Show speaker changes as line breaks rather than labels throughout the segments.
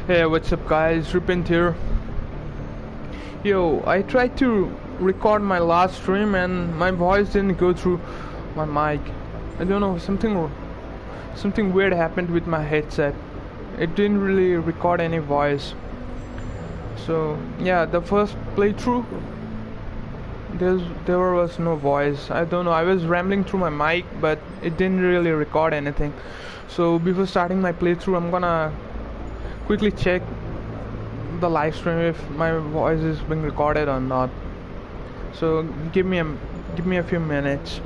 Hey, what's up, guys? Rupint here. Yo, I tried to record my last stream and my voice didn't go through my mic. I don't know, something weird happened with my headset. It didn't really record any voice. So yeah, the first playthrough, there was no voice. I don't know. I was rambling through my mic, but it didn't really record anything. So before starting my playthrough, I'm gonna quickly check the live stream if my voice is being recorded or not. So give me a few minutes.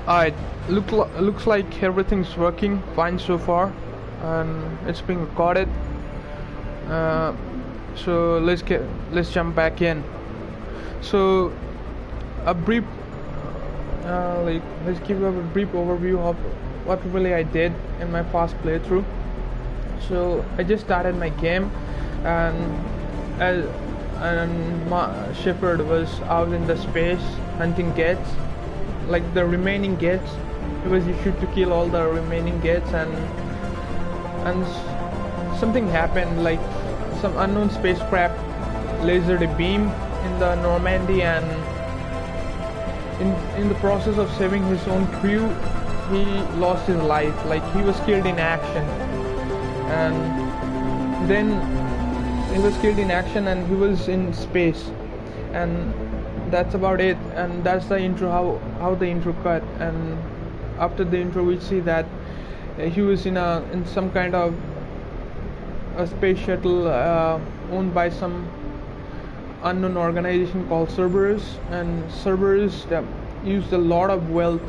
Alright, looks like everything's working fine so far, and it's being recorded. So let's jump back in. So a brief, let's give a brief overview of what really I did in my first playthrough. So I just started my game, and my shepherd was out in the space hunting gates, like the remaining gates. It was issued to kill all the remaining gates, and something happened, like some unknown spacecraft lasered a beam in the Normandy, and in the process of saving his own crew, he lost his life. Like, he was killed in action, and then he was killed in action and he was in space, and that's about it. And that's the intro, how the intro cut. And after the intro we see that he was in some kind of a space shuttle owned by some unknown organization called Cerberus, and Cerberus used a lot of wealth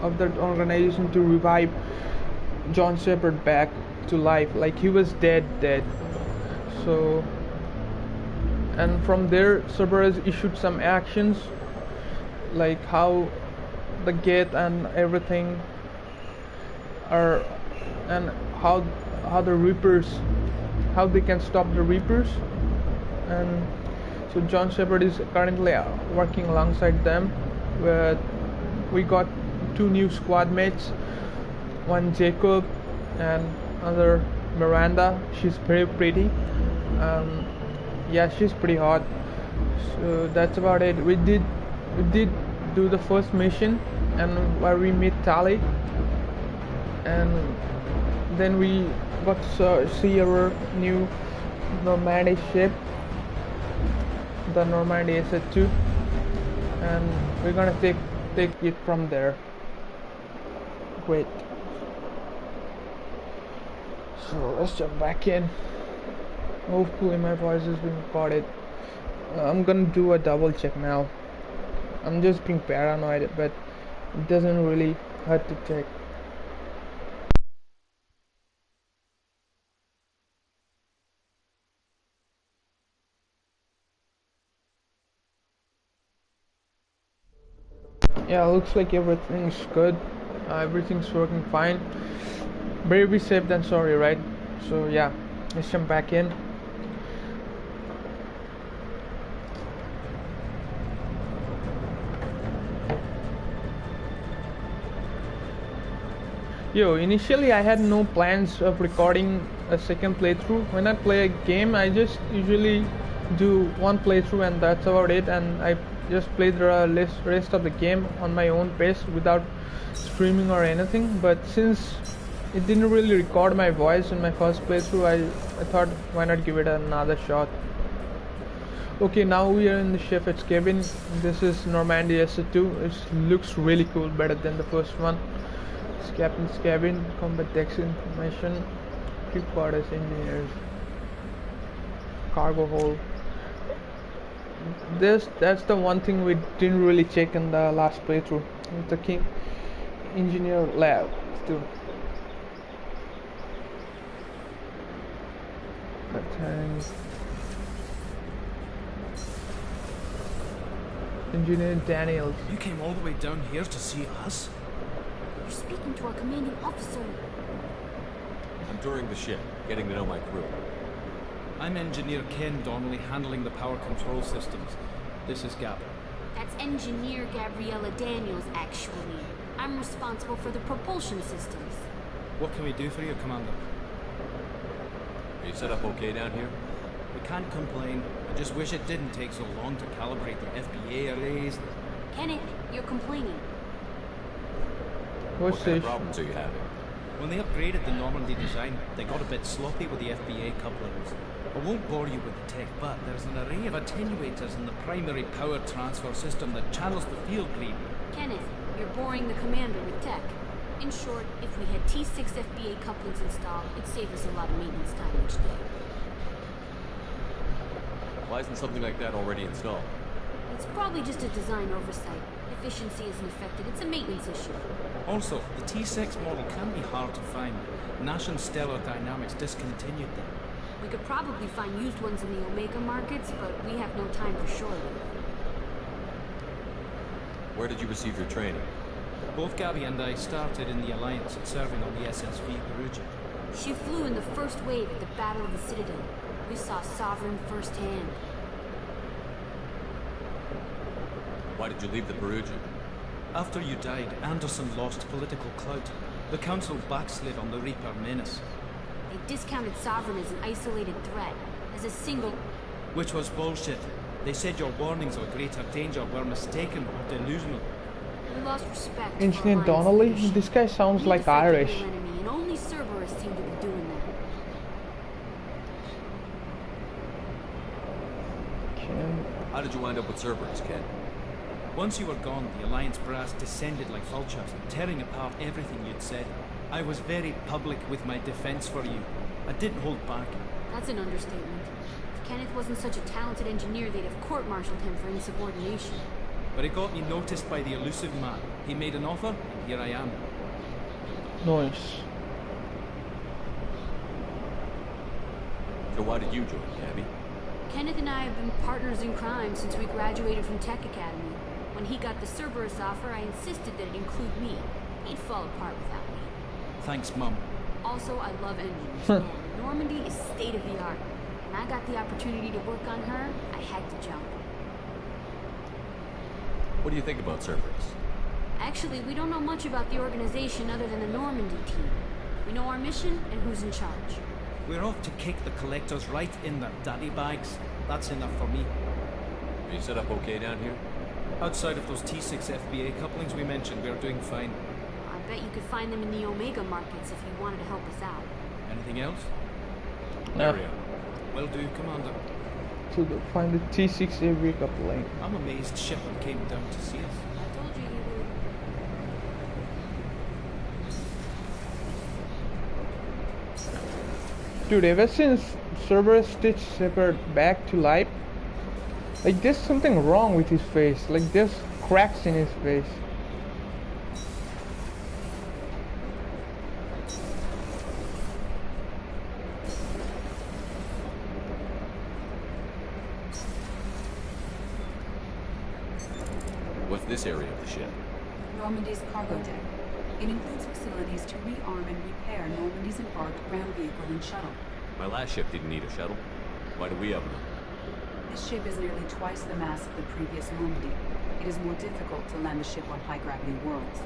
of that organization to revive John Shepard back to life. Like, he was dead. So, and from there Cerberus issued some actions, like how the gate and everything are, and how the Reapers, how they can stop the Reapers. And so John Shepard is currently working alongside them. Where we got two new squad mates, one Jacob and other Miranda. She's very pretty. Yeah, she's pretty hot. So that's about it. We did do the first mission, and where we meet Tali, and then we got to see our new Normandy ship, the Normandy SF2, and we're gonna take it from there. Great. So let's jump back in. Hopefully my voice is being recorded. I'm gonna do a double check now. I'm just being paranoid, but it doesn't really hurt to check. Yeah, looks like everything's good. Everything's working fine. Better be safe than sorry, right? So yeah, let's jump back in. Yo, initially I had no plans of recording a second playthrough. When I play a game, I just usually do one playthrough and that's about it, and I just play the rest of the game on my own pace without streaming or anything. But since it didn't really record my voice in my first playthrough, I thought, why not give it another shot. Okay, now we are in the Shepherd's cabin. This is Normandy SF2. It looks really cool, better than the first one. Captain's cabin, combat decks information, crew quarters, engineers, cargo hold. That's the one thing we didn't really check in the last playthrough. The King Engineer Lab too. Tanks. Engineer Daniels.
You came all the way down here to see us?
You're speaking to our commanding officer.
I'm touring the ship, getting to know my crew.
I'm Engineer Ken Donnelly, handling the power control systems. This is Gab.
That's Engineer Gabriella Daniels, actually. I'm responsible for the propulsion systems.
What can we do for you, Commander?
Are you set up okay down here?
We can't complain. I just wish it didn't take so long to calibrate the FBA arrays.
Kenneth, you're complaining.
What kind of problems are you having?
When they upgraded the Normandy design, they got a bit sloppy with the FBA couplings. I won't bore you with the tech, but there's an array of attenuators in the primary power transfer system that channels the field gleam.
Kenneth, you're boring the commander with tech. In short, if we had T6 FBA couplings installed, it'd save us a lot of maintenance time each day.
Why isn't something like that already installed?
It's probably just a design oversight. Efficiency isn't affected, it's a maintenance issue.
Also, the T6 model can be hard to find. Nash and Stellar Dynamics discontinued them.
We could probably find used ones in the Omega markets, but we have no time for sure.
Where did you receive your training?
Both Gabby and I started in the Alliance, serving on the SSV bruhhhh.
She flew in the first wave at the Battle of the Citadel. We saw Sovereign firsthand.
Why did you leave the bruhhhh?
After you died, Anderson lost political clout. The Council backslid on the Reaper menace.
They discounted Sovereign as an isolated threat, as a single...
Which was bullshit. They said your warnings of greater danger were mistaken or delusional.
We lost respect.
Engineer Donnelly? This guy sounds like Irish.
Enemy, and only Cerberus seemed to be doing that.
How did you wind up with Cerberus, Ken?
Once you were gone, the Alliance brass descended like vultures, tearing apart everything you'd said. I was very public with my defense for you. I didn't hold back.
That's an understatement. If Kenneth wasn't such a talented engineer, they'd have court-martialed him for insubordination.
But it got me noticed by the elusive man. He made an offer, and here I am.
Nice.
So why did you join, Gabby?
Kenneth and I have been partners in crime since we graduated from Tech Academy. When he got the Cerberus offer, I insisted that it include me. He'd fall apart without me.
Thanks, Mum.
Also, I love engines, and Normandy is state-of-the-art. When I got the opportunity to work on her, I had to jump.
What do you think about Cerberus?
Actually, we don't know much about the organization other than the Normandy team. We know our mission and who's in charge.
We're off to kick the collectors right in their daddy bags. That's enough for me.
Are you set up okay down here?
Outside of those T6 FBA couplings we mentioned, we're doing fine.
I bet you could find them in the Omega markets if you wanted to help us out.
Anything else?
No.
Will do, Commander.
To find the T6 every coupling.
I'm amazed Shepard came down to see us.
I told you he would.
Dude, ever since Cerberus stitched Shepard back to life, like there's something wrong with his face. Like there's cracks in his face.
What's this area of the ship?
Normandy's cargo deck. It includes facilities to rearm and repair Normandy's embarked ground vehicle and shuttle.
My last ship didn't need a shuttle. Why do we have one?
This ship is nearly twice the mass of the previous Normandy. It is more difficult to land the ship on high-gravity worlds.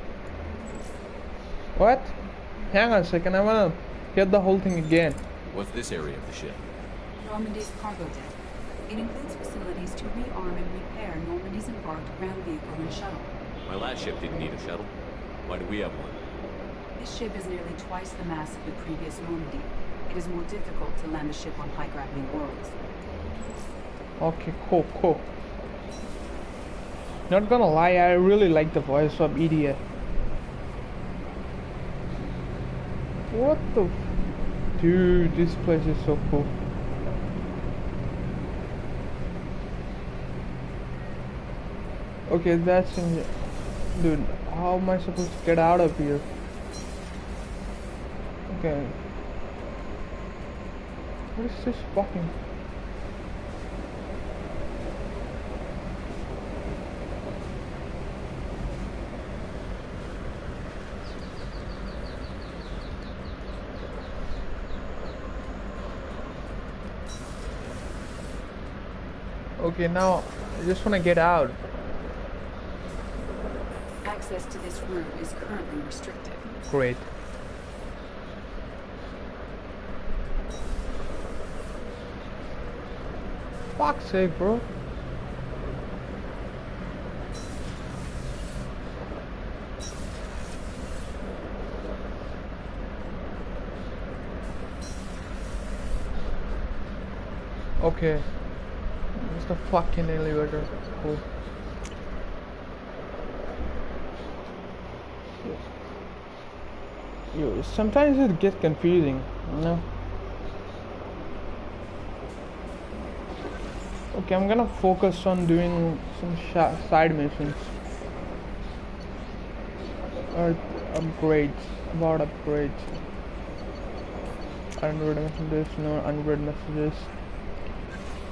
What? Hang on a second, I wanna get the whole thing again.
What's this area of the ship?
Normandy's cargo deck. It includes facilities to rearm and repair Normandy's embarked ground vehicle and shuttle.
My last ship didn't need a shuttle. Why do we have one?
This ship is nearly twice the mass of the previous Normandy. It is more difficult to land the ship on high-gravity worlds.
Okay, cool. Not gonna lie, I really like the voice of Idiot. What the... Dude, this place is so cool. Okay, that's in... Dude, how am I supposed to get out of here? Okay. What is this fucking... Okay, now I just want to get out.
Access to this room is currently restricted.
Great. Fuck's sake, bro. Okay. It's the fucking elevator. Cool. Sometimes it gets confusing, you know. Okay, I'm gonna focus on doing some side missions. Or upgrades. About upgrades. Unread messages, no unread messages.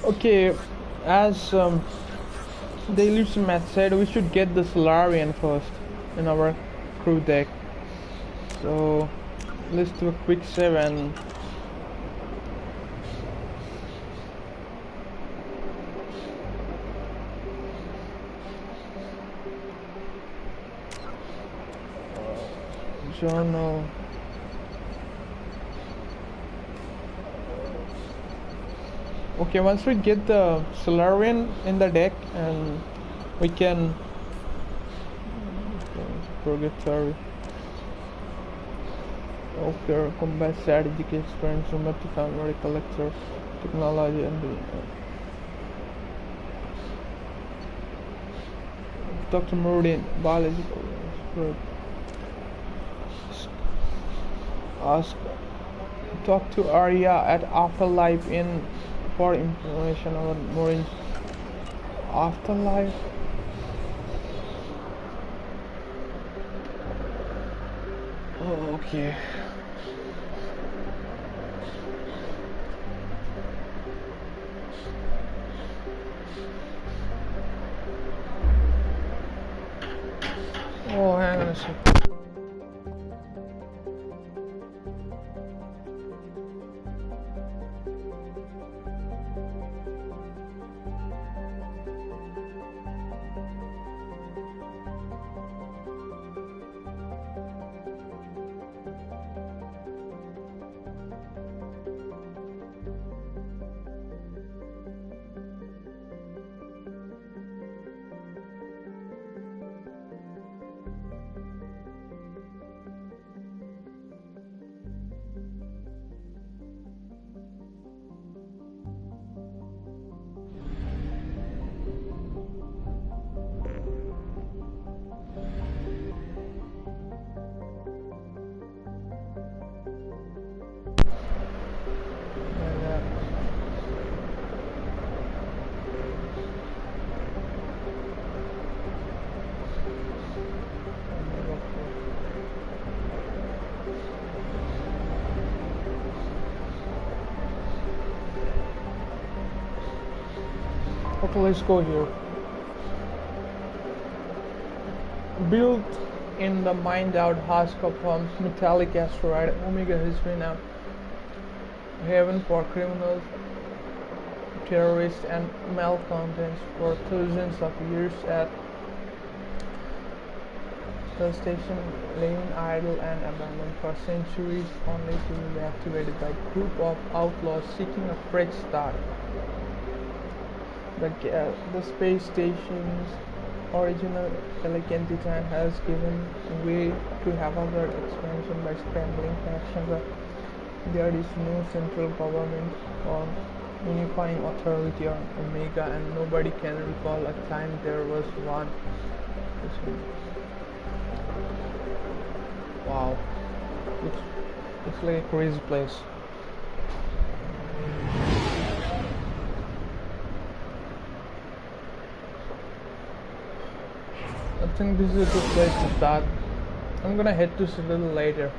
Okay, as the illusion match said, we should get the Solarian first in our crew deck. So let's do a quick save and journal. Okay, once we get the Solarian in the deck and we can purgatory. Okay, combat strategic experience, romantic family collector, technology and the Dr. Murdin, biological expert. Ask, talk to Arya at Afterlife Inn for information on Maureen's afterlife. Oh, okay. Oh, hang on a second. Okay, let's go here. Built in the mined out husk of metallic asteroid, Omega has been a haven for criminals, terrorists, and malcontents for thousands of years. At the station laying idle and abandoned for centuries, only to be reactivated by a group of outlaws seeking a fresh start. The space station's original elegant design has given way to haphazard expansion by scrambling factions. There is no central government or unifying authority on Omega, and nobody can recall a time there was one. Wow, it's like a crazy place. I think this is a good place to start. I'm gonna head to this a little later.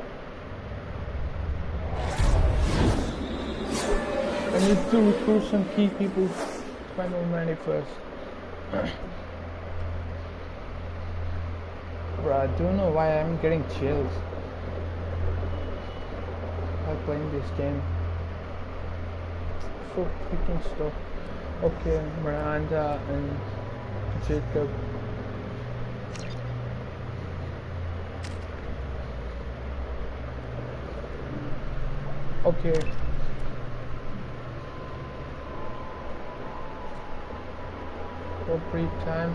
I need to recruit some key people to find more money first. Bro, I don't know why I'm getting chills while playing this game. So freaking stuff. Okay, Miranda and Jacob. Okay. For brief time.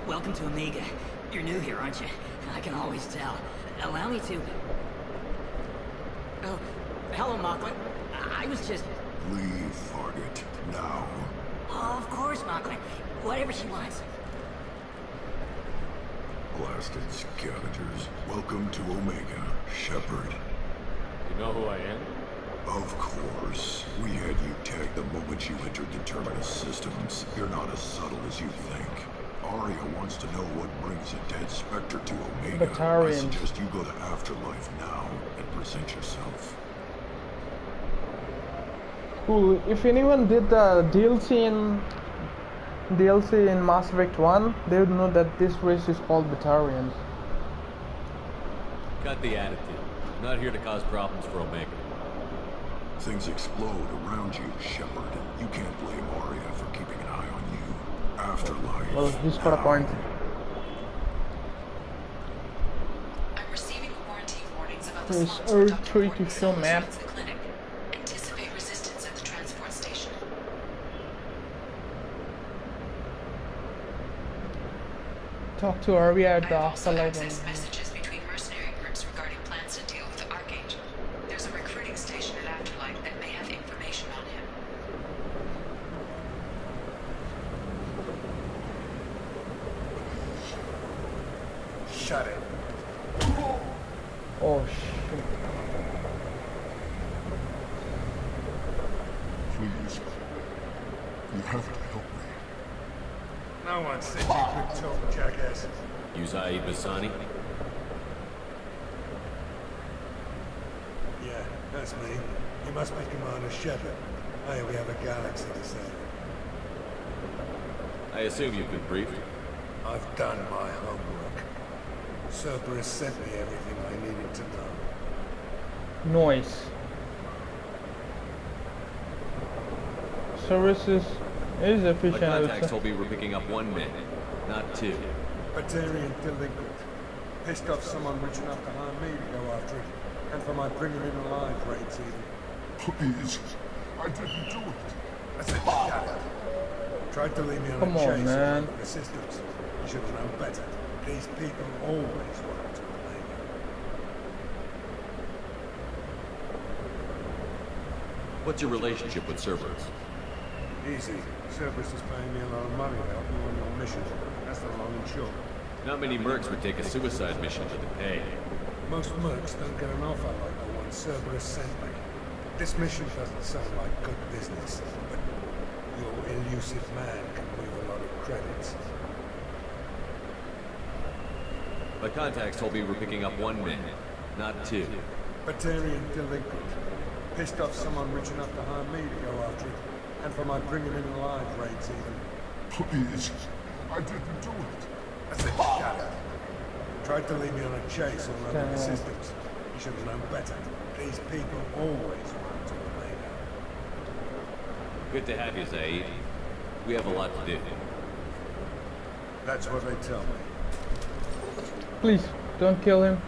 Welcome to Omega. You're new here, aren't you? I can always tell. Allow me to... Oh, hello, Mocklin. I was just...
Leave, Target, now.
Oh, of course, Mocklin. Whatever she wants.
Blasted scavengers. Welcome to Omega, Shepard.
You know who I am?
Of course. We had you tagged the moment you entered the Terminus systems. You're not as subtle as you think. Arya wants to know what brings a dead Spectre to Omega.
Batarians.
I suggest you go to Afterlife now and present yourself.
Cool. If anyone did the DLC in Mass Effect 1, they would know that this race is called Batarians.
Got the attitude. Not here to cause problems for Omega.
Things explode around you, Shepard. You can't blame Arya for keeping an eye on you. Afterlife.
Well, he's got a point.
I'm receiving quarantine warnings about the
There's
slots for Dr.
R3 to
Gordon's
show map.
towards the clinic. Anticipate resistance at the transport station.
Talk to Arya at the
I have also
Afterlife.
accessed messages between mercenary groups regarding plans to deal with Archangel. There's a recruiting station at Afterlife that may have information on him.
Shut it.
Oh shit.
Please. You have to help me.
No one said you could talk, jackass.
Uzai Basani?
Yeah, that's me. You must be Commander Shepard. Hey, we have a galaxy to save.
I assume you've been briefed.
I've done my homework. Cerberus sent me everything I needed to know.
Noise. Services is
My
efficient. I would
contacts
say.
told me we're picking up 1 man, not 2.
Batarian delinquent. Pissed off someone rich enough to hire me to go after it. And for my bringing him alive raids even.
Please. I didn't do it.
I said, shut it. Tried to leave me on
Come
a
on,
chase
man.
with resistance. You should have known better. These people always want to blame you.
What's your relationship with Cerberus?
Easy. Cerberus is paying me a lot of money to help you on your mission. That's the long and short.
Not many mercs would take a suicide mission for the pay.
Most mercs don't get an offer like the one Cerberus sent me. This mission doesn't sound like good business, but your elusive man can move a lot of credits.
My contacts told me we're picking up 1 man, not 2.
Batarian delinquent. Pissed off someone rich enough to hire me to go after it. And for my bringing him alive raids even.
Please. I didn't do it.
I said, shut it. Tried to leave me on a chase all over the systems. You should have known better. These people always want to blame you.
Good to have you, Zaid. We have a lot to do.
That's what they tell me.
Please don't kill him.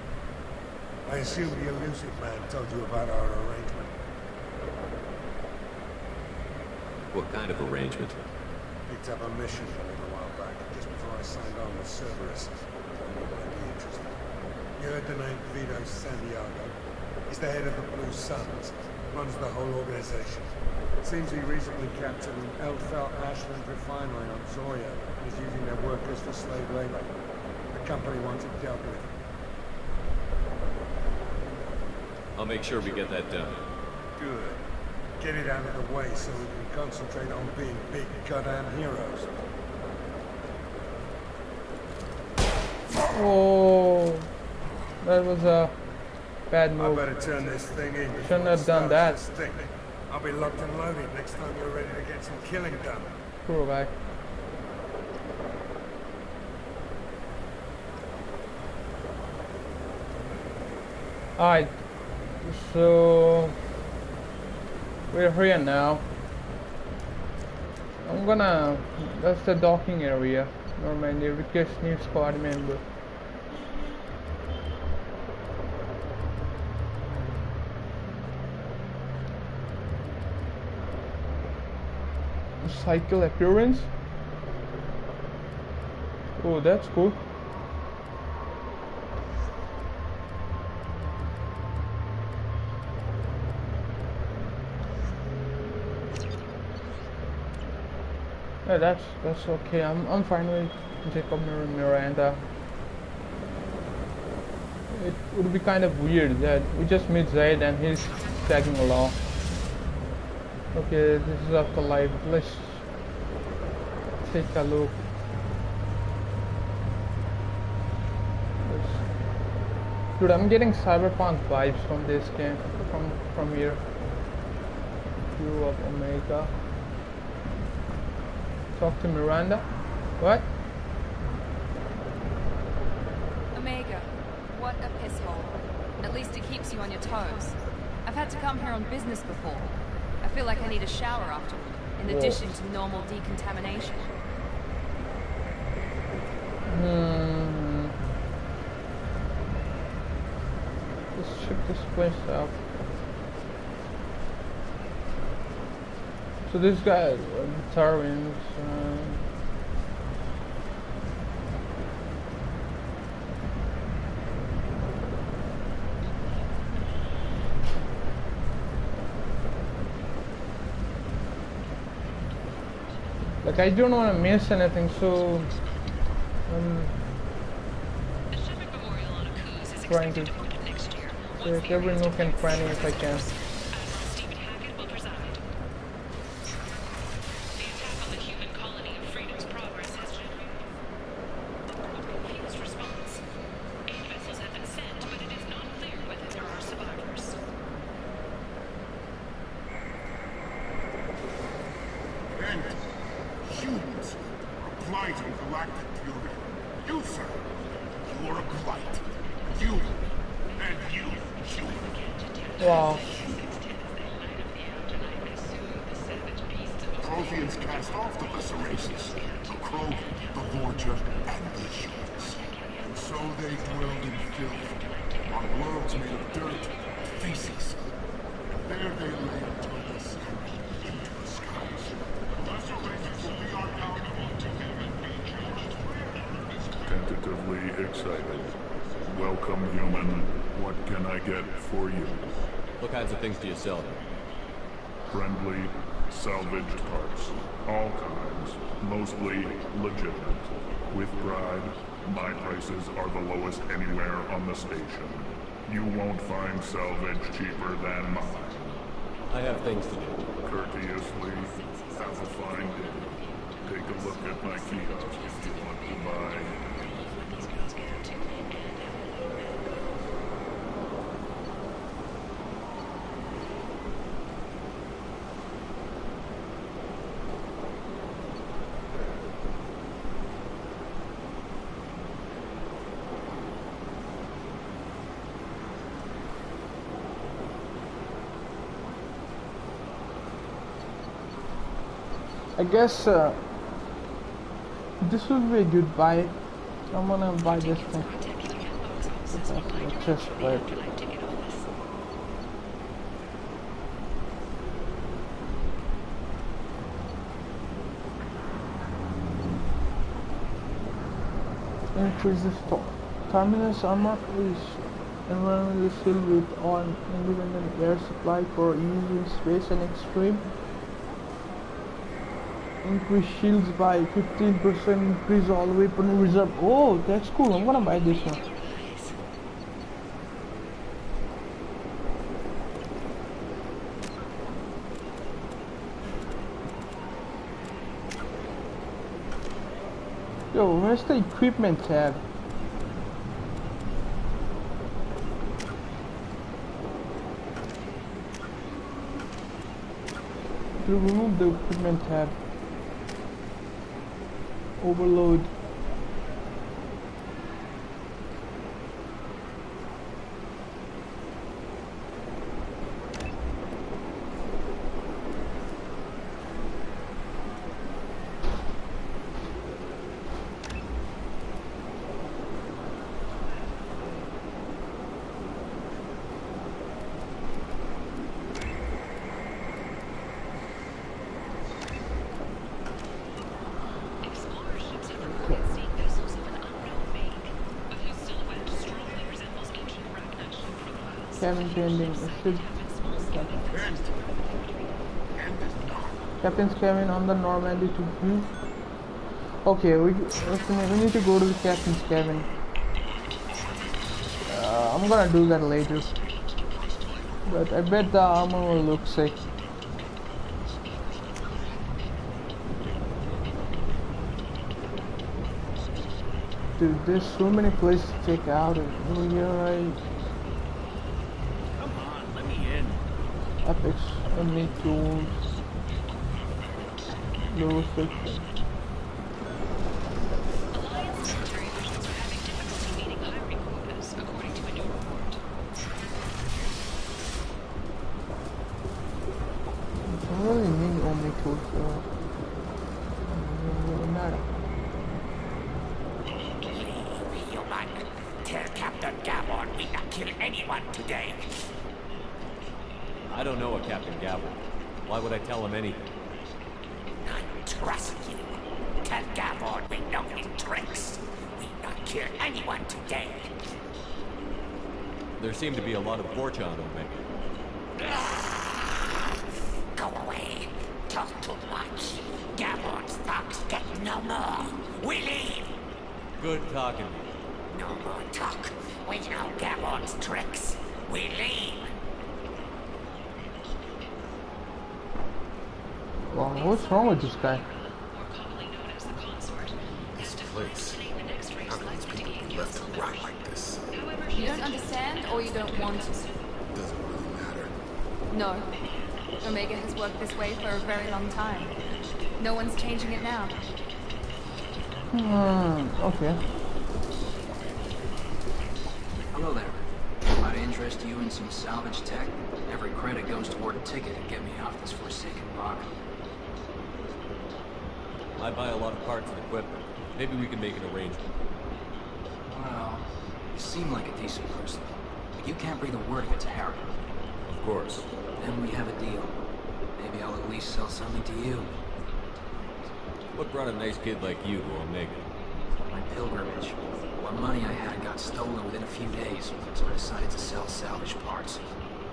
I assume the elusive man told you about our arrangement.
What kind of arrangement?
Picked up a mission a little while back, just before I signed on with Cerberus. You might be interested. You heard the name Vito Santiago? He's the head of the Blue Suns, runs the whole organization. Seems he recently captured an Elfell Ashland refinery on Zoria and is using their workers for slave labor. The company wants it dealt with.
I'll make sure we get that done.
Good. Get it out of the way so we can concentrate on being big goddamn heroes.
Oh, that was a bad
I
move.
better turn this thing in.
Shouldn't have done that.
I'll be locked and loaded next time you're ready to get some killing done.
Poor guy. Alright, so we're here now. That's the docking area. Normally, request new squad member. Cycle appearance. Oh, that's cool. Yeah, that's okay. I'm fine with Jacob Miranda. It would be kind of weird that we just meet Zaid and he's tagging along. Okay, this is afterlife. Let's take a look. Dude, I'm getting cyberpunk vibes from this game, from here. View of Omega. Talk to Miranda. What?
Omega, what a piss hole. At least it keeps you on your toes. I've had to come here on business before. I feel like I need a shower afterward, in addition to normal decontamination.
Let's check this place out. So this guy, Tarwin's. Like, I don't want to miss anything, so trying to take every nook and cranny if I can.
Humans are a blight on galactic purity. You, sir, you are a blight. You and you, human.
Wow.
Protheans cast off the lesser races, the Krogan, the Vorcha, and the humans. And so they dwelled in filth, on worlds made of dirt, feces. There they lay until they descended into the skies. Lesser races will be our downfall.
Tentatively excited. Welcome, human. What can I get for you?
What kinds of things do you sell?
Friendly, salvaged parts. All kinds. Mostly legitimate. With pride, my prices are the lowest anywhere on the station. You won't find salvage cheaper than mine.
I have things to do.
Courteously, have a fine day. Take a look at my kiosk if you want to buy.
I guess this would be a good buy. I'm gonna buy this thing. Let's just play. Increase the terminus armor is environmentally filled with an independent air supply for use in space and extreme. Increase shields by 15%, increase all weapon reserve. Oh, that's cool. I'm gonna buy this one. Yo, where's the equipment tab? To remove the equipment tab. Overload. Cabin pending. Captain's cabin on the Normandy to view. Okay, we need to go to the captain's cabin. I'm gonna do that later. But I bet the armor will look sick. Dude, there's so many places to check out. You're right. Epics, enemy tools, low section.
Alliance military officials are having difficulty meeting hiring quotas, according to a new report.
I really need only tools, so really matter.
Human, tell Captain Gavon we not kill anyone today.
I don't know a Captain Gavel. Why would I tell him anything?
I trust you. Tell Gavon we know his tricks. We not kill anyone today.
There seem to be a lot of Vorcha on Omega.
Go away. Talk too much. Gavon's thugs get no more. We leave.
Good talking.
No more talk. We know Gavon's tricks. We leave.
Wow, what's wrong with this guy?
This place. How can these people be left to rot like this?
You don't understand, or you don't want to?
Doesn't really matter.
No. Omega has worked this way for a very long time. No one's changing it now.
Okay.
Hello there. Might I interest you in some salvage tech? Every credit goes toward a ticket to get me off this forsaken rock.
I buy a lot of parts and equipment. Maybe we can make an arrangement.
Well, you seem like a decent person. But you can't breathe a word of it to Harry.
Of course.
Then we have a deal. Maybe I'll at least sell something to you.
What brought a nice kid like you to Omega?
My pilgrimage. What money I had got stolen within a few days, so I decided to sell salvage parts.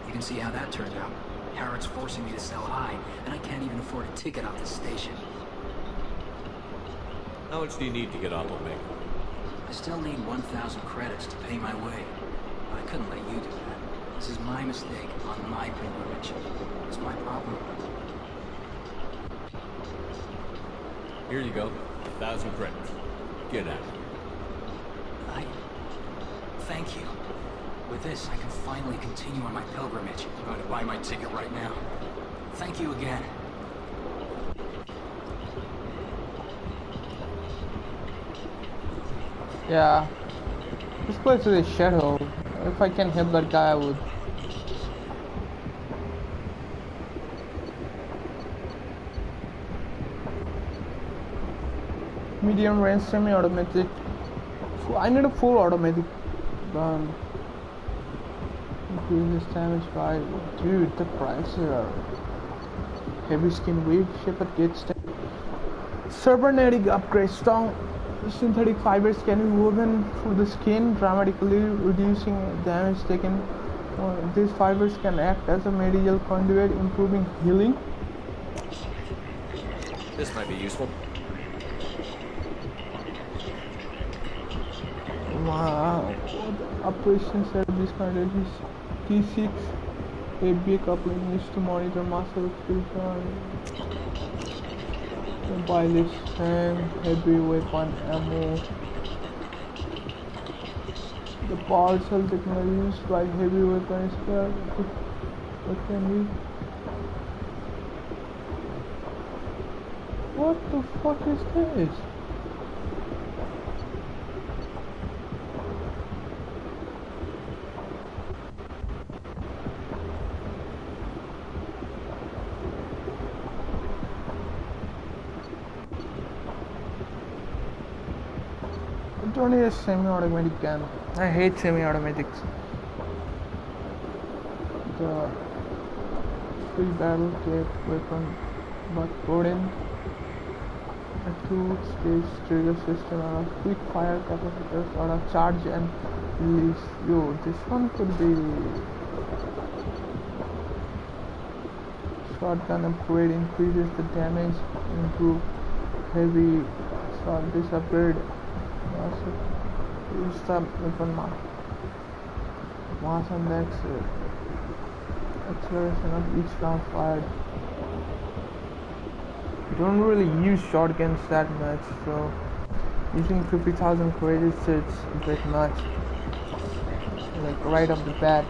You can see how that turned out. Harrod's forcing me to sell high, and I can't even afford a ticket off the station.
How much do you need to get off Omega?
I still need 1,000 credits to pay my way. But I couldn't let you do that. This is my mistake on my pilgrimage. It's my problem.
Here you go. 1,000 credits. Get out.
Thank you. With this, I can finally continue on my pilgrimage. I'm going to buy my ticket right now. Thank you again.
Yeah. This place is a shithole. If I can help that guy, I would. Medium range semi-automatic. I need a full automatic gun. Increases damage by... Dude, the prices are... Heavy skin wave, shepherd gets... Cybernetic upgrade, strong synthetic fibers can be woven through the skin, dramatically reducing damage taken. These fibers can act as a medical conduit, improving healing.
This might be useful.
Wow, operation service content is T6 ABA coupling used to monitor master execution. Mobile strength, heavy weapon ammo. The power cell technology used by heavy weapons what can we? What the fuck is this? I don't need a semi-automatic gun. I hate semi-automatics. The free barrel kit weapon, but Odin, a two-stage trigger system, and a quick fire capacitors, or a charge and release. Yo, this one could be shotgun upgrade, increases the damage, improve heavy assault. This upgrade use the weapon mass and the acceleration of each round fired. Don't really use shotguns that much, so using 50,000 credits it's a bit much, like right off the bat.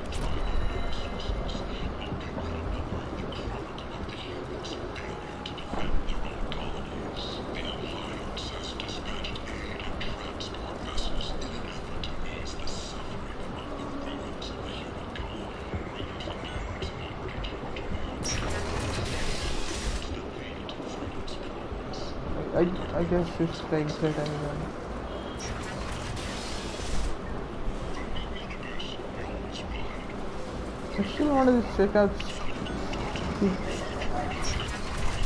I guess it's the exit anyway. I still wanted to check out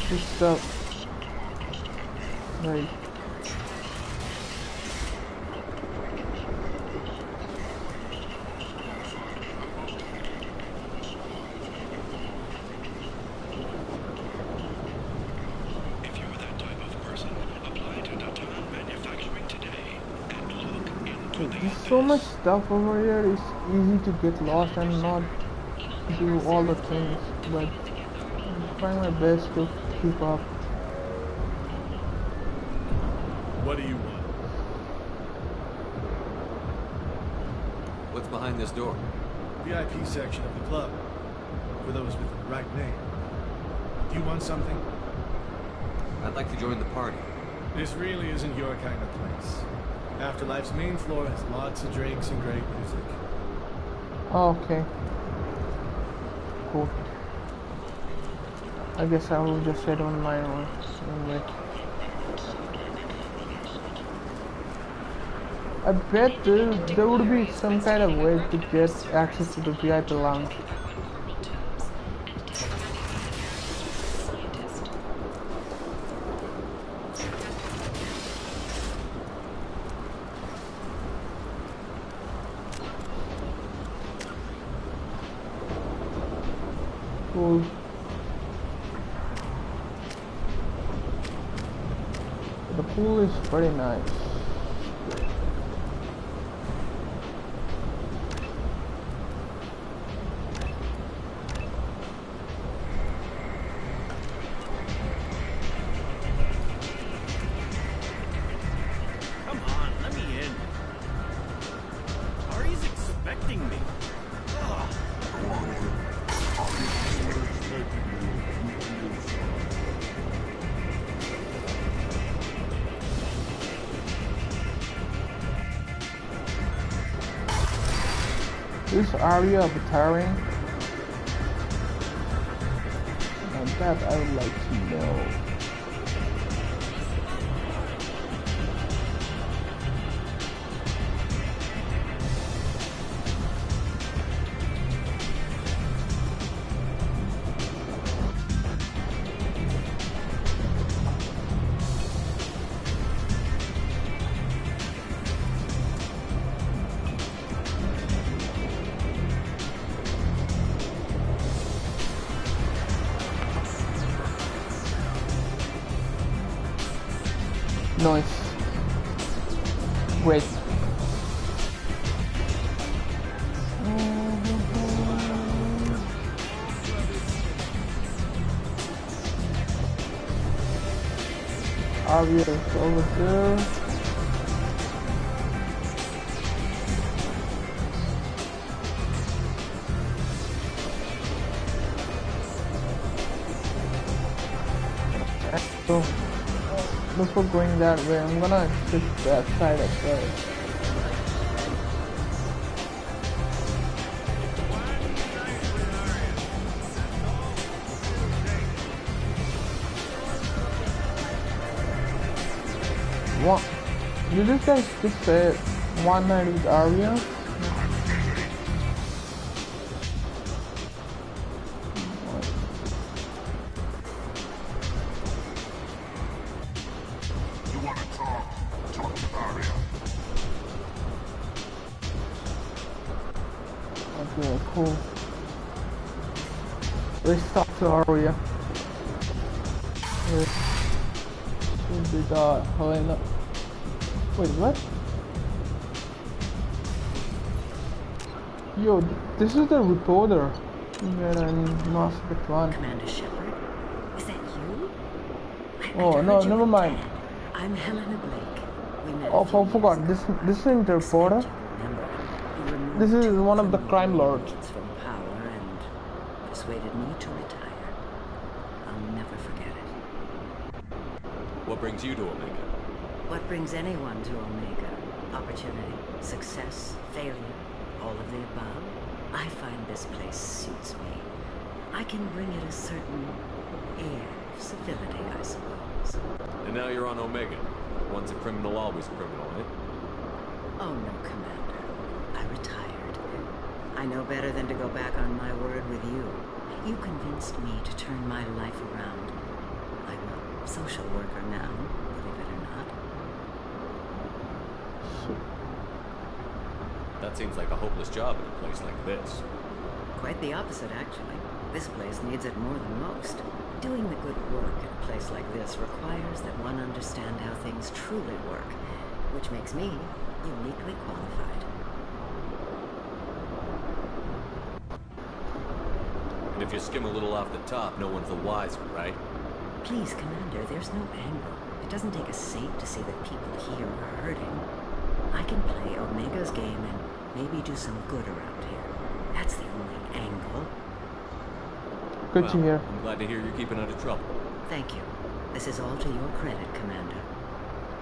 this stuff. Right. There's so much stuff over here, it's easy to get lost and not do all the things, but I'm trying my best to keep up.
What do you want?
What's behind this door?
VIP section of the club, for those with the right name. Do you want something?
I'd like to join the party.
This really isn't your kind of place. Afterlife's main floor has lots of drinks and great music.
Okay. Cool. I guess I will just head on my own anyway. I bet there would be some kind of way to get access to the VIP lounge. Cool. The pool is pretty nice.
Come on, let me in. Ari's expecting me. Ugh.
Is Arya retiring? Now that I would like to know. No, it's great. Aria is over there. So before going that way, I'm gonna switch that side as well. What? Did this guy just say one night with Arya? Okay, cool. Let's talk to Arya. Should be Helena. Wait, what? Yo, this is the reporter. Yeah, in Mass Effect 1.
Commander Shepard, is that you?
Oh no, never mind.
I'm Helena Blake. We met
Oh, I forgot. This isn't the reporter. This is one of the crime lords.
From power and persuaded me to retire. I'll never forget it.
What brings you to Omega?
What brings anyone to Omega? Opportunity, success, failure, all of the above. I find this place suits me. I can bring it a certain air of civility, I suppose.
And now you're on Omega. Once a criminal, always a criminal, eh?
Oh no, Commander. I retired. I know better than to go back on my word with you. You convinced me to turn my life around. I'm a social worker now, believe it or not.
That seems like a hopeless job in a place like this.
Quite the opposite, actually. This place needs it more than most. Doing the good work in a place like this requires that one understand how things truly work, which makes me uniquely qualified.
And if you skim a little off the top, no one's the wiser, right?
Please, Commander, there's no angle. It doesn't take a saint to see that people here are hurting. I can play Omega's game and maybe do some good around here. That's the only angle.
Good to hear.
I'm glad to hear you're keeping out of trouble.
Thank you. This is all to your credit, Commander.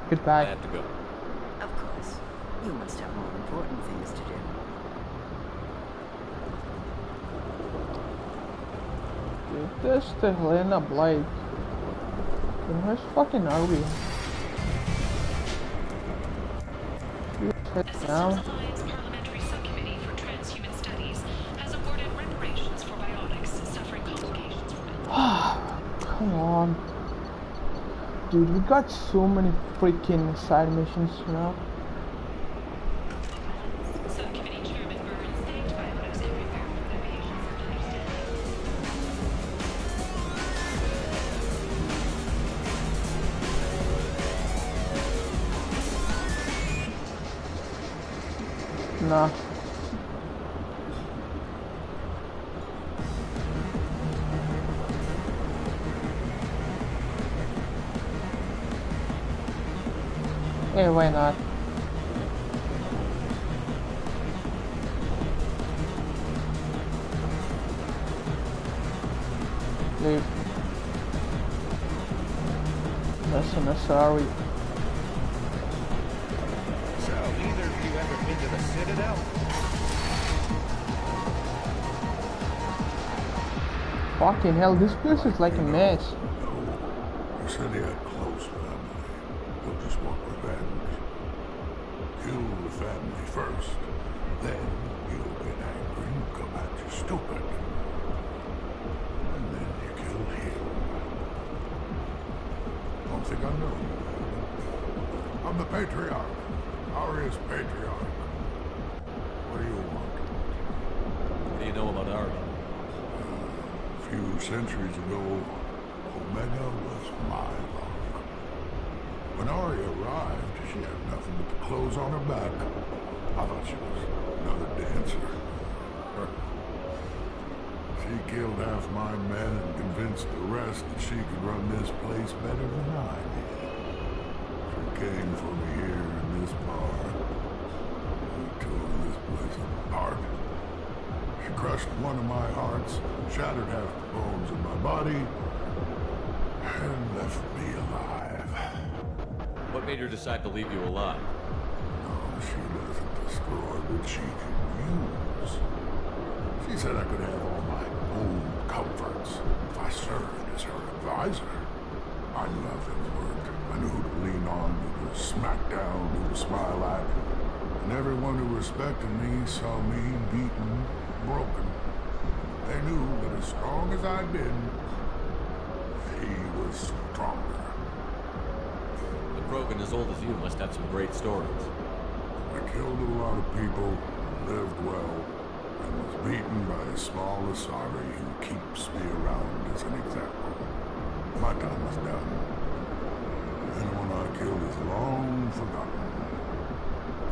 Goodbye.
I have to go.
Of course. You must have more important things to do.
Dude, this is the Helena Blake. Where's fucking Arya? Head down.
Parliamentary Subcommittee for Transhuman Studies has awarded reparations for biotics suffering complications from it.
Come on. Dude, we got so many freaking side missions now.
Subcommittee Chairman Burns thanked biotics everywhere for their patience and
Nah. Hey, why not? Leave. That's unnecessary.
So, either of you ever been to the Citadel?
Fucking hell, this place is like a mess.
You said he had close family. You'll just want revenge. Kill the family first. Then you'll get angry and come at you stupid. And then you kill him. Don't think I know. I'm the Patriarch. Arya's Patriarch. What do you want?
What do you know about Arya?
A few centuries ago, Omega was my rock. When Arya arrived, she had nothing but the clothes on her back. I thought she was another dancer. She killed half my men and convinced the rest that she could run this place better than I did. She came for me here in this bar. She tore this place apart. She crushed one of my hearts, shattered half the bones in my body, and left me alive.
What made her decide to leave you alive?
No, she doesn't destroy what she can use. She said I could have all my own comforts if I served as her advisor. I knew how things worked. I knew who to lean on, who to smack down, who to smile at. And everyone who respected me saw me beaten, broken. They knew that as strong as I'd been, she was stronger.
The Krogan as old as you must have some great stories.
I killed a lot of people, lived well, and was beaten by a small Asari who keeps me around as an example. My time is done. Anyone I killed is long forgotten.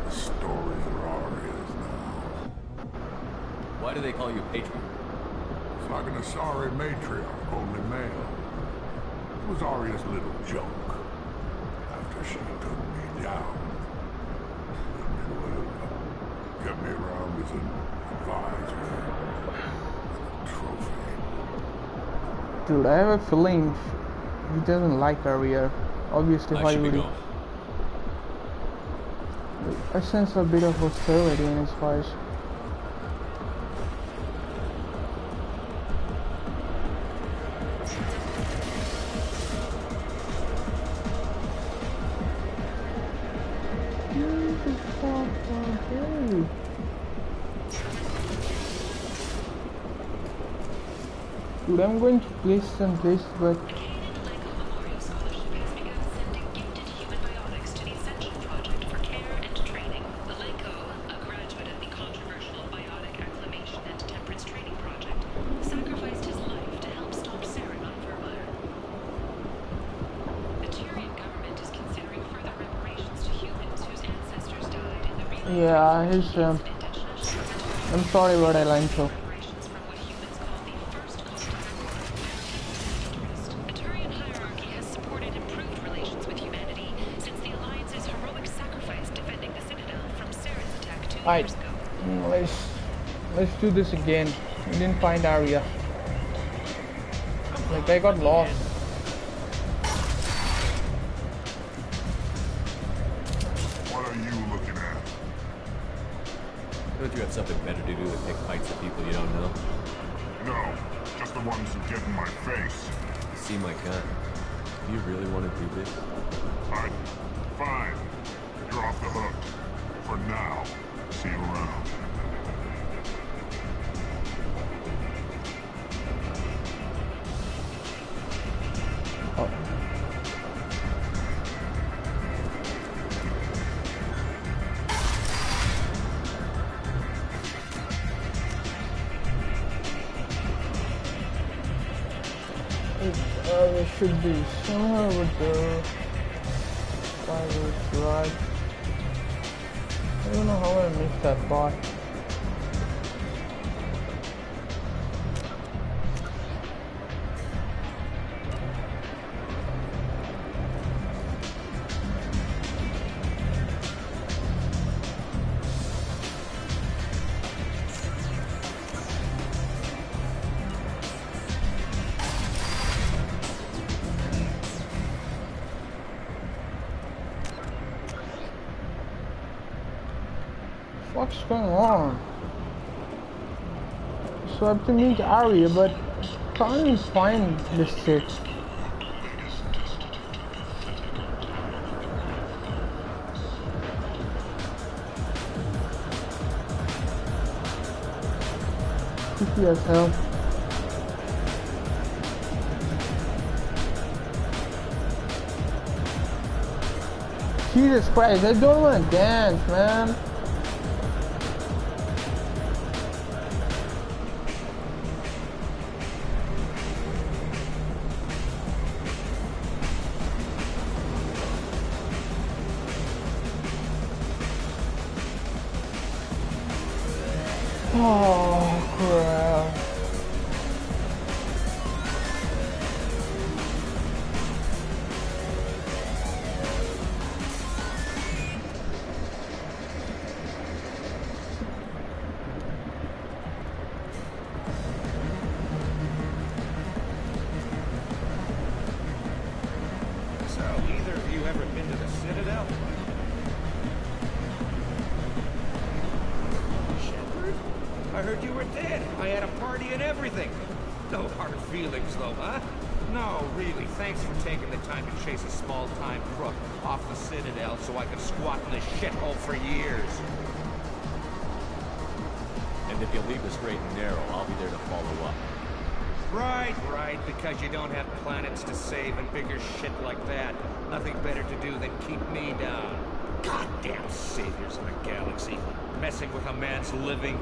The stories are Arya's now.
Why do they call you Patriot?
It's like an Asari matriarch, only male. It was Arya's little joke. After she took me down, let me live. Kept me around as an advisor. And a trophy.
Dude, I have a feeling he doesn't like Arya. Obviously, why would he? I sense a bit of hostility in his voice. Dude, I'm going to place some this, but yeah, his I'm sorry what I lied to. Alright, let's do this again. We didn't find Arya. Like I got lost.
What are you looking at?
Don't you have something better to do than pick fights with people you don't know?
No, just the ones who get in my face.
See my gun. Do you really want to do this?
Fine. You're off the hook. For now. See you around.
Oh. It should be somewhere with the virus, right? I don't know how I missed that part. What's going on? So I have to meet Arya, but can't even find this chick. If you guys help. Jesus Christ, I don't want to dance, man. Oh crap.
So, either of you ever been to the Citadel? Shepard? I heard you were dead. I had a party and everything. No hard feelings, though, huh? No, really. Thanks for taking the time to chase a small-time crook off the Citadel so I could squat in this shithole for years.
And if you leave the straight and narrow, I'll be there to follow up.
Right, because you don't have planets to save and bigger shit like that. Nothing better to do than keep me down. Goddamn saviors of the galaxy. Messing with a man's living.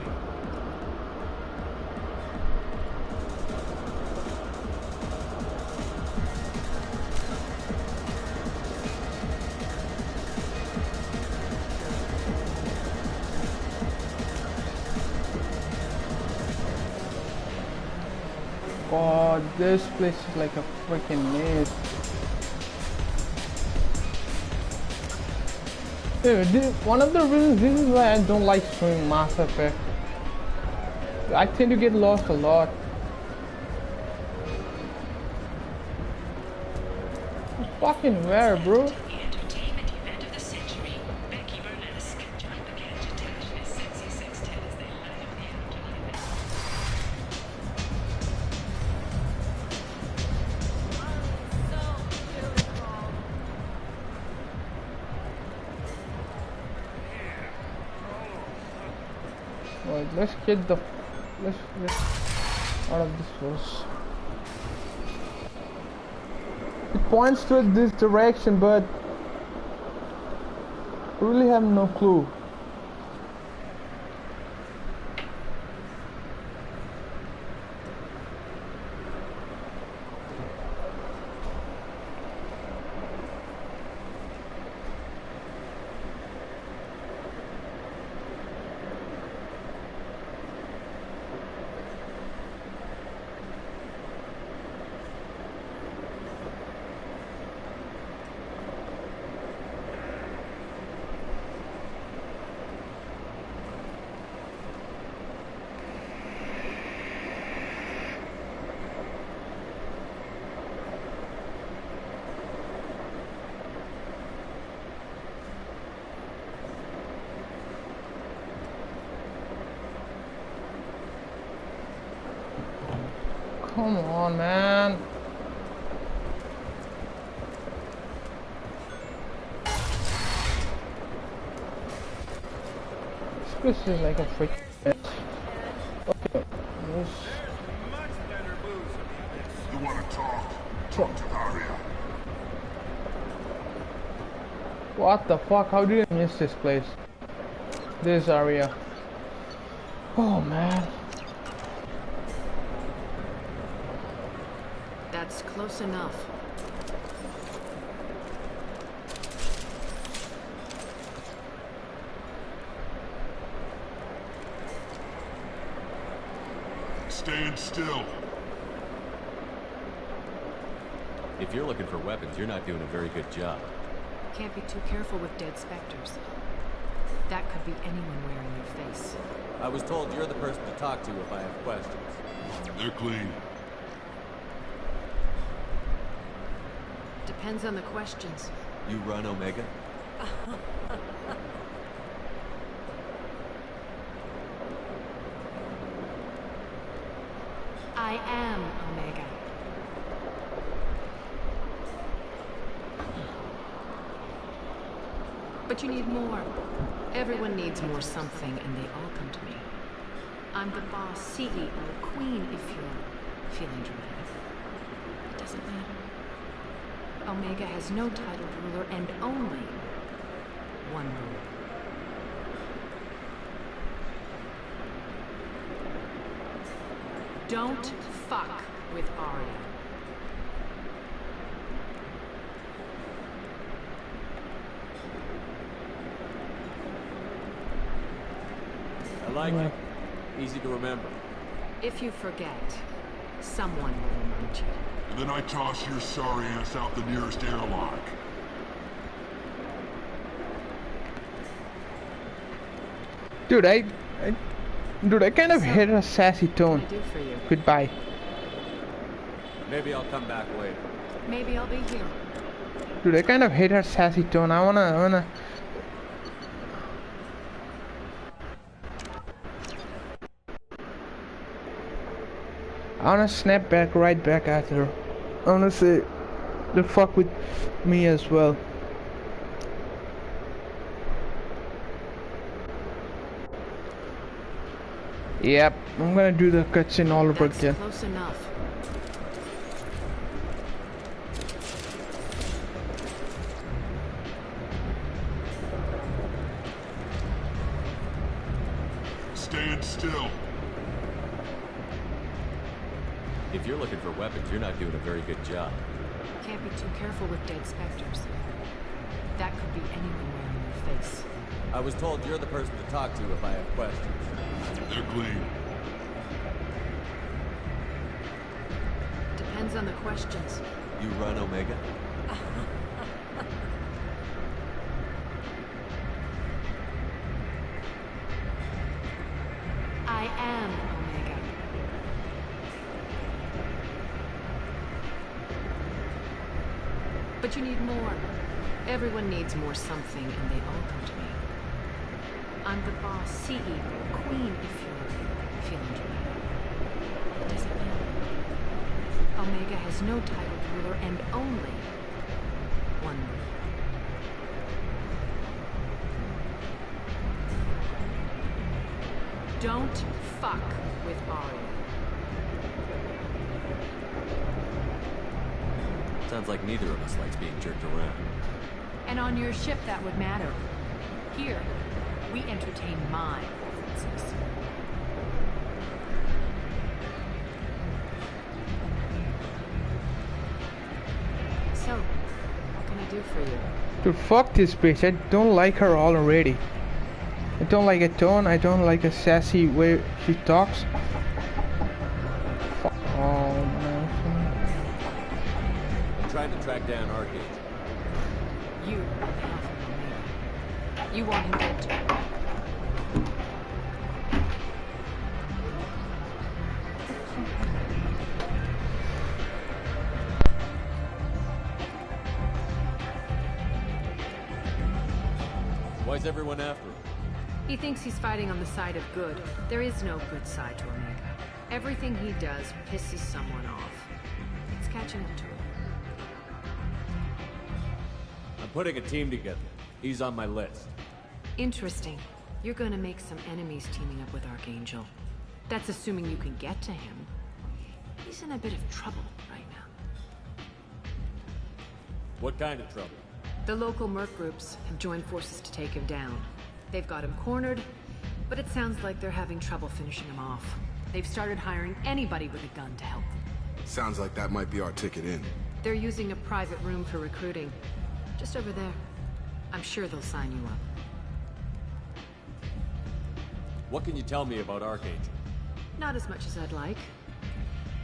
God, this place is like a freaking maze. Dude, one of the reasons this is why I don't like streaming Mass Effect. I tend to get lost a lot. Fucking where, bro? Right, let's get the let's get out of this first. It points to this direction, but I really have no clue. Come on, man. This is like a freaking mess. Okay. Yes.
You want to talk? Talk to Aria.
What the fuck? How did I miss this place? This area. Oh man.
That's close enough.
Stand still.
If you're looking for weapons, you're not doing a very good job.
Can't be too careful with dead specters. That could be anyone wearing your face.
I was told you're the person to talk to if I have questions.
They're clean.
Depends on the questions.
You run Omega?
I am Omega. But you need more. Everyone needs more something, and they all come to me. I'm the boss, CEO, queen, if you're feeling dramatic. It doesn't matter. Omega has no titled ruler and only one rule. Don't fuck with Arya.
I like it. Easy to remember.
If you forget, someone will remind you.
And then I toss your sorry ass out the nearest airlock.
Dude, I kind of hate her sassy tone.
What can I do for you?
Goodbye.
Maybe I'll come back later.
Maybe I'll be here.
Dude, I kind of hate her sassy tone. I wanna snap back right back at her. I wanna say, the fuck with me as well. Yep, I'm gonna do the cutscene all over again.
Close enough.
Stand still.
If you're looking for weapons, you're not doing a very good job.
Can't be too careful with dead specters. That could be anyone wearing your face.
I was told you're the person to talk to if I have questions.
They're clean.
Depends on the questions.
You run Omega?
I am Omega. But you need more. Everyone needs more something, and they all come to me. I'm the boss, CEO, queen, if you're feeling dramatic. It doesn't matter. Omega has no title ruler and only one ruler. Don't fuck with Ari.
Sounds like neither of us likes being jerked around.
And on your ship, that would matter. Here, we entertain my preferences. So, what can I do for you?
Dude, fuck this bitch. I don't like her already. I don't like her tone. I don't like the sassy way she talks. Fuck. Oh, man.
I'm trying to track down Arcade.
You on behalf of Omega. You want him dead too.
Why is everyone after him?
He thinks he's fighting on the side of good. There is no good side to Omega. Everything he does pisses someone off. It's catching up to him.
I'm putting a team together. He's on my list.
Interesting. You're gonna make some enemies teaming up with Archangel. That's assuming you can get to him. He's in a bit of trouble right now.
What kind of trouble?
The local merc groups have joined forces to take him down. They've got him cornered, but it sounds like they're having trouble finishing him off. They've started hiring anybody with a gun to help them.
Sounds like that might be our ticket in.
They're using a private room for recruiting. Just over there. I'm sure they'll sign you up.
What can you tell me about Archangel?
Not as much as I'd like.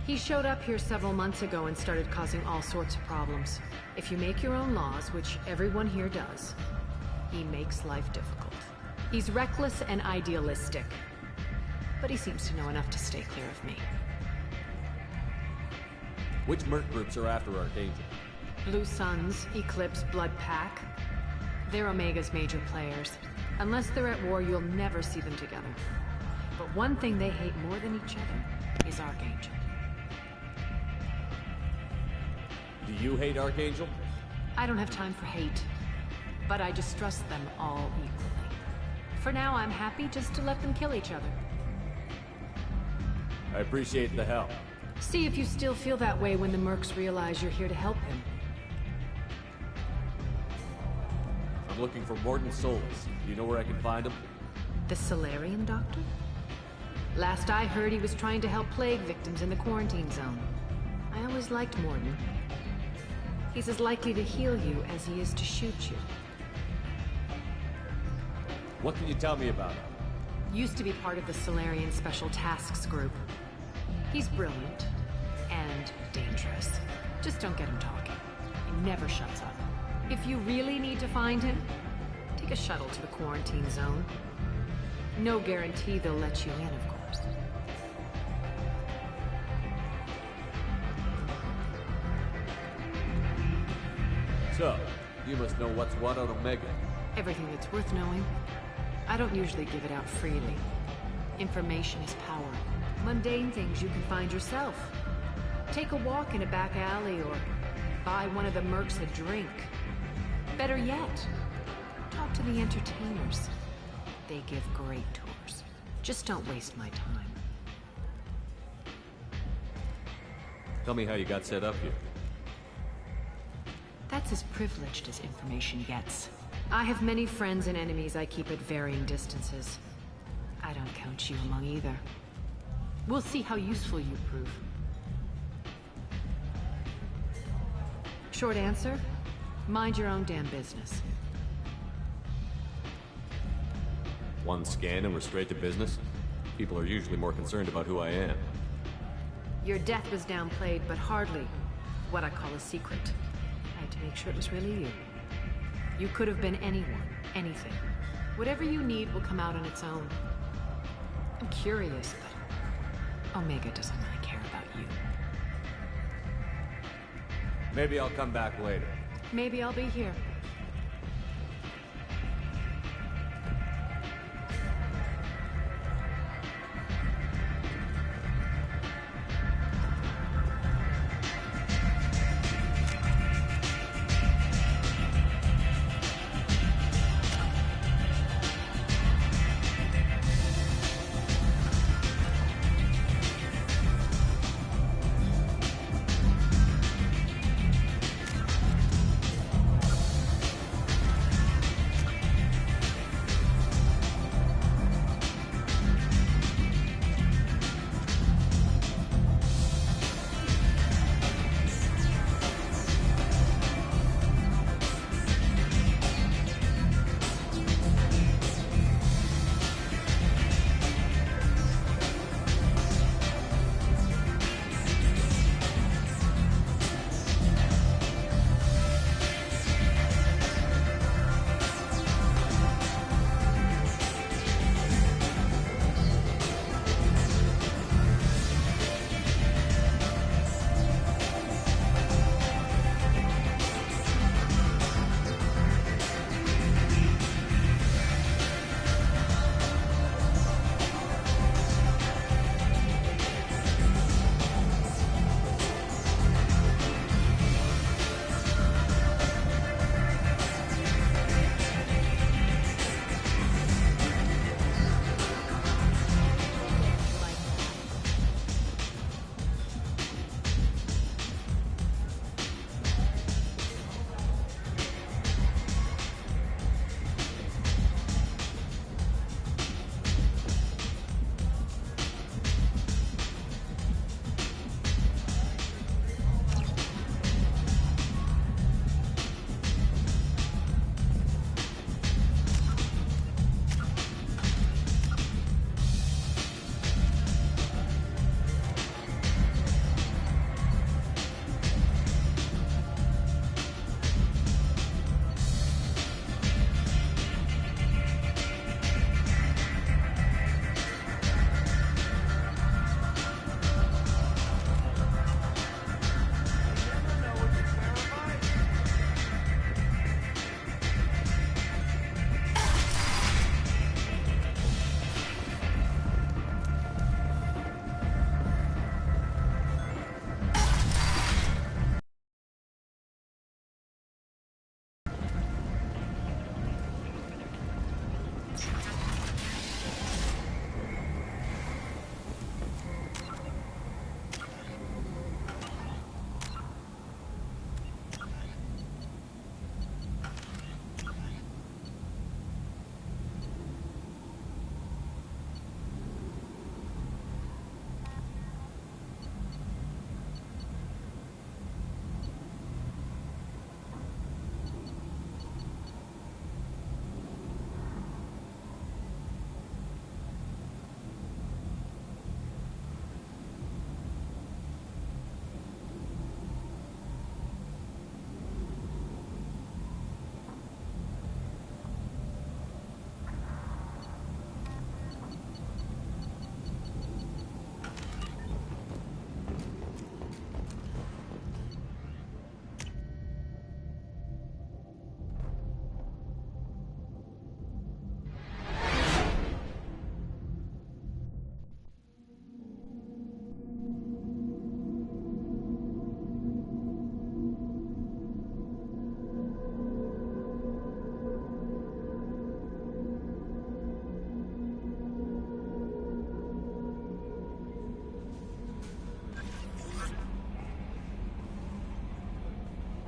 He showed up here several months ago and started causing all sorts of problems. If you make your own laws, which everyone here does, he makes life difficult. He's reckless and idealistic. But he seems to know enough to stay clear of me.
Which merc groups are after Archangel?
Blue Suns, Eclipse, Blood Pack. They're Omega's major players. Unless they're at war, you'll never see them together. But one thing they hate more than each other is Archangel.
Do you hate Archangel?
I don't have time for hate, but I distrust them all equally. For now, I'm happy just to let them kill each other.
I appreciate the help.
See if you still feel that way when the mercs realize you're here to help him.
I'm looking for Morton Solus. Do you know where I can find him?
The Solarian doctor? Last I heard, he was trying to help plague victims in the quarantine zone. I always liked Morton. He's as likely to heal you as he is to shoot you.
What can you tell me about him?
Used to be part of the Solarian Special Tasks Group. He's brilliant and dangerous. Just don't get him talking. He never shuts up. If you really need to find him, take a shuttle to the quarantine zone. No guarantee they'll let you in, of course.
So, you must know what's what on Omega.
Everything that's worth knowing. I don't usually give it out freely. Information is power. Mundane things you can find yourself. Take a walk in a back alley or buy one of the mercs a drink. Better yet, talk to the entertainers. They give great tours. Just don't waste my time.
Tell me how you got set up here.
That's as privileged as information gets. I have many friends and enemies I keep at varying distances. I don't count you among either. We'll see how useful you prove. Short answer, mind your own damn business.
One scan and we're straight to business? People are usually more concerned about who I am.
Your death was downplayed, but hardly what I call a secret. I had to make sure it was really you. You could have been anyone, anything. Whatever you need will come out on its own. I'm curious, but Omega doesn't really care about you.
Maybe I'll come back later.
Maybe I'll be here.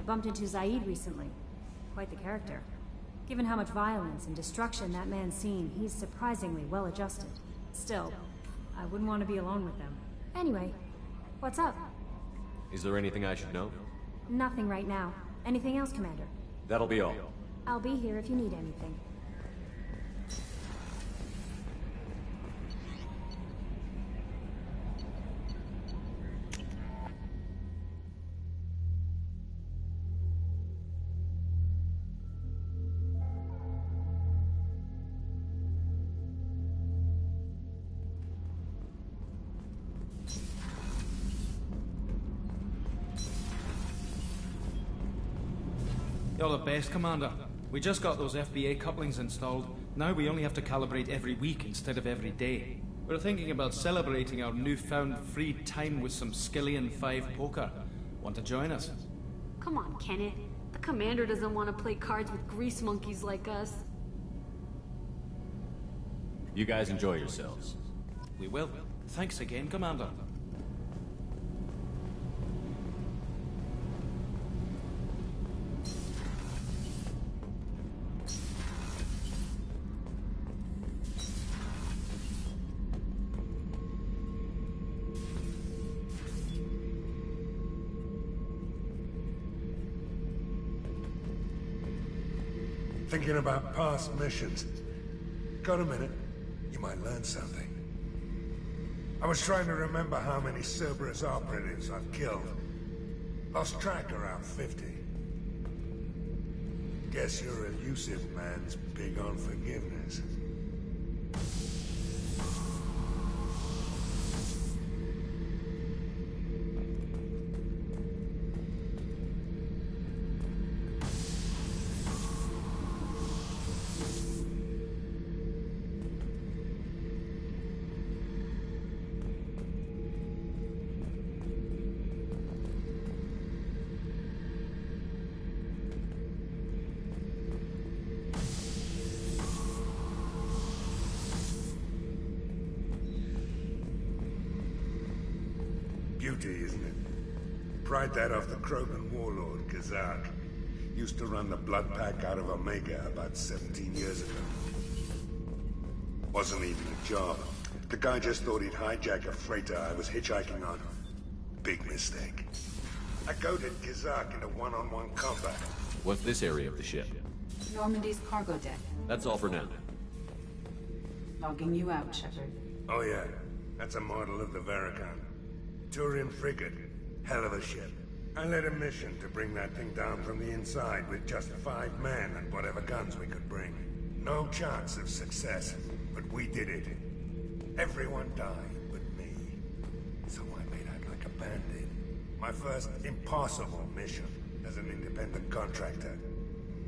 bumped into Zaid recently. Quite the character. Given how much violence and destruction that man's seen, he's surprisingly well adjusted. Still, I wouldn't want to be alone with them. Anyway, what's up?
Is there anything I should know?
Nothing right now. Anything else, Commander?
That'll be all.
I'll be here if you need anything.
You're the best, Commander. We just got those FBA couplings installed. Now we only have to calibrate every week instead of every day. We're thinking about celebrating our newfound free time with some Skillian 5 poker. Want to join us?
Come on, Kenneth. The Commander doesn't want to play cards with grease monkeys like us.
You guys enjoy yourselves.
We will. Thanks again, Commander.
Thinking about past missions. Got a minute? You might learn something. I was trying to remember how many Cerberus operatives I've killed. Lost track around 50. Guess your elusive man's big on forgiveness. Beauty, isn't it? Pried that off the Krogan warlord, Kazak. Used to run the blood pack out of Omega about 17 years ago. Wasn't even a job. The guy just thought he'd hijack a freighter I was hitchhiking on. Big mistake. I goaded Kazak into one-on-one combat.
What's this area of the ship?
Normandy's cargo deck.
That's all for now.
Logging you out, Shepard.
Oh yeah, that's a model of the Veracon. Turian frigate. Hell of a ship. I led a mission to bring that thing down from the inside with just 5 men and whatever guns we could bring. No chance of success, but we did it. Everyone died but me. So I made out like a bandit. My first impossible mission as an independent contractor.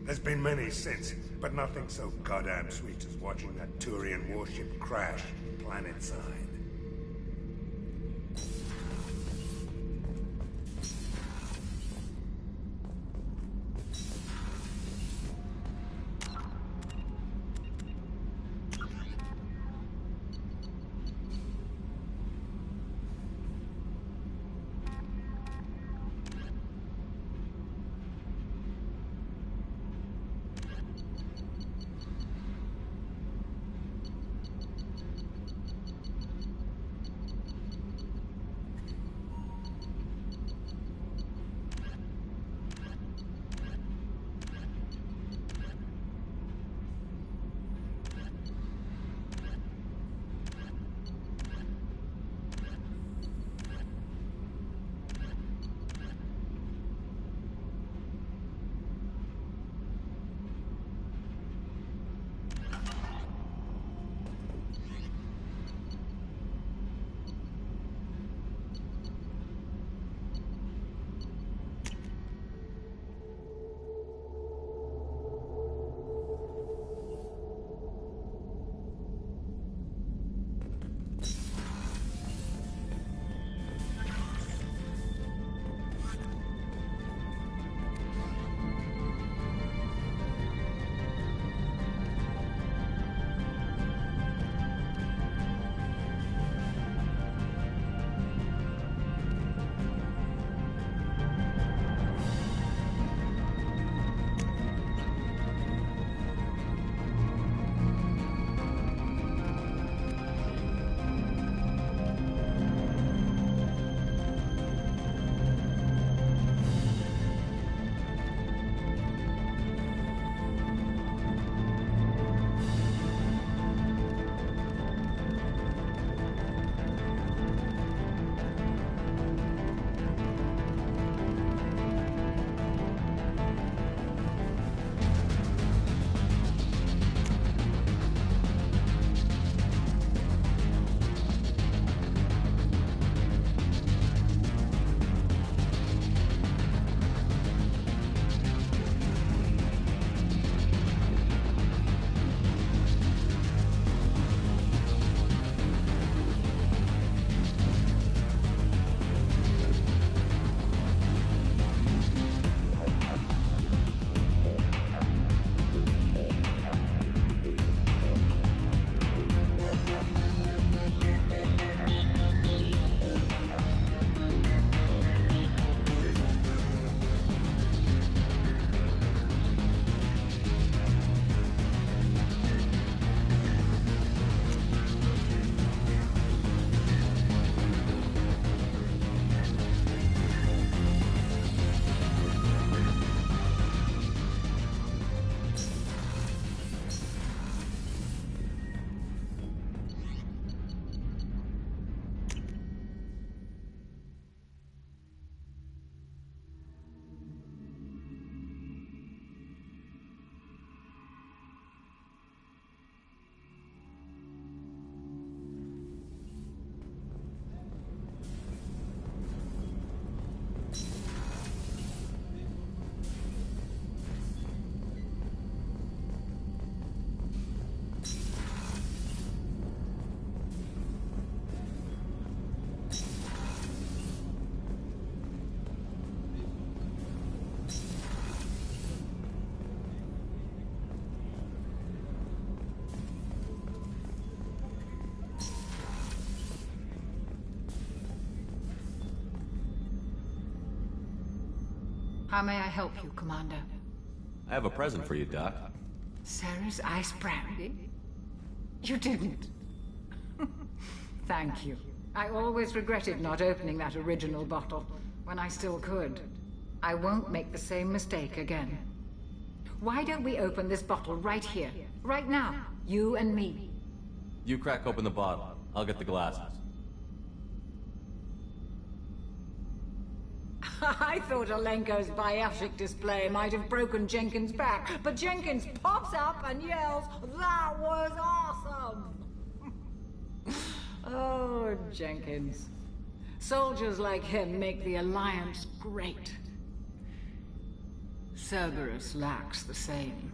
There's been many since, but nothing so goddamn sweet as watching that Turian warship crash planet-side.
How may I help you, Commander?
I have a present for you, Doc.
Sarah's ice brandy? You didn't. Thank you. I always regretted not opening that original bottle when I still could. I won't make the same mistake again. Why don't we open this bottle right here, right now, you and me?
You crack open the bottle. I'll get the glasses.
I thought Alenko's biotic display might have broken Jenkins' back, but Jenkins pops up and yells, "That was awesome!" Oh, Jenkins. Soldiers like him make the Alliance great. Cerberus lacks the same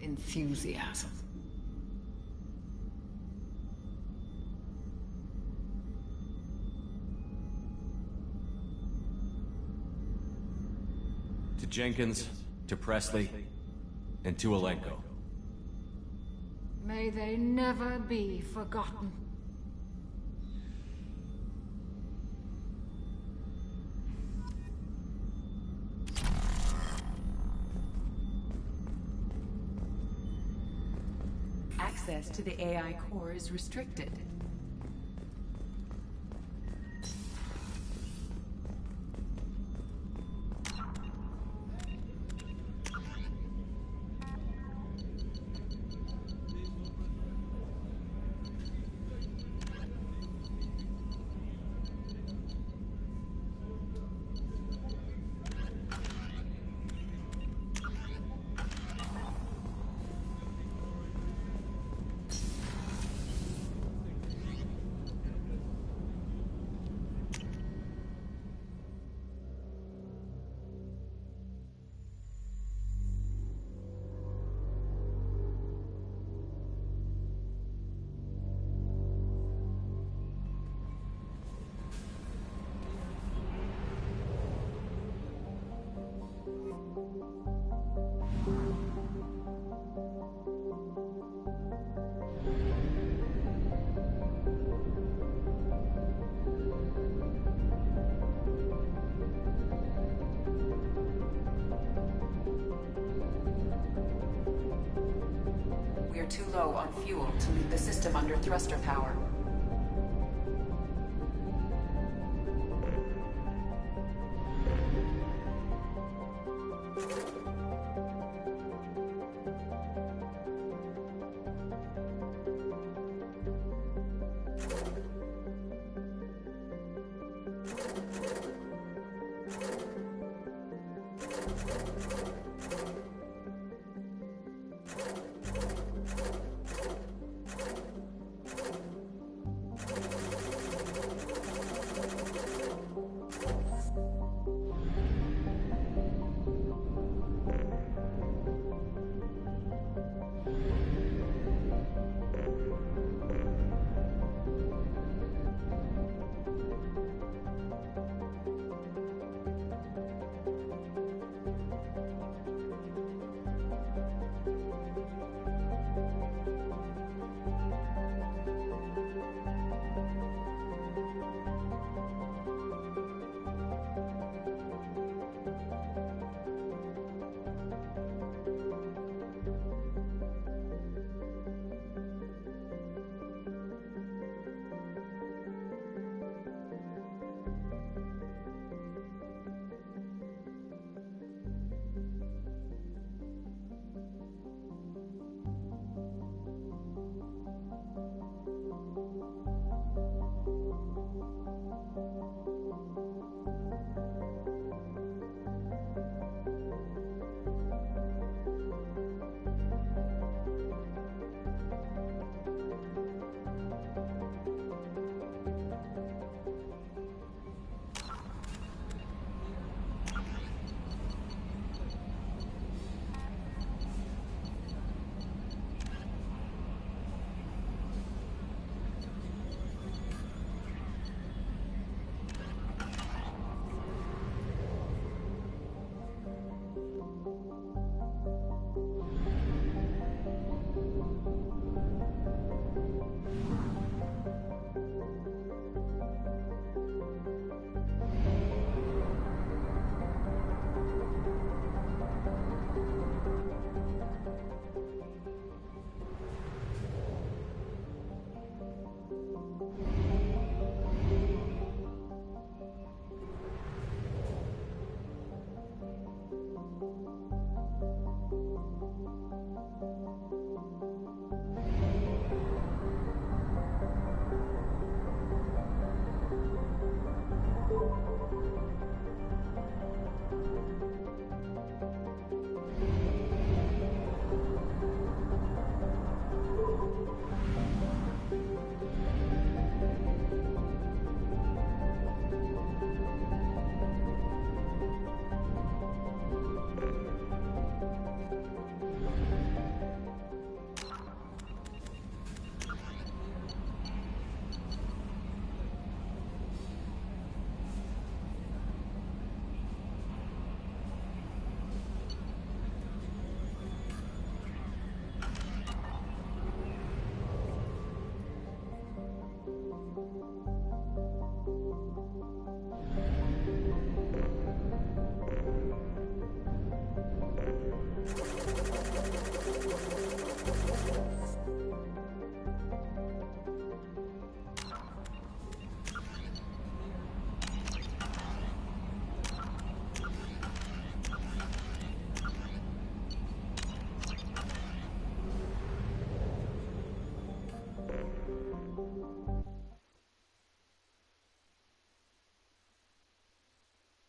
enthusiasm.
To Jenkins, to Presley, and to Alenko.
May they never be forgotten.
Access to the AI core is restricted. We are too low on fuel to leave the system under thruster power.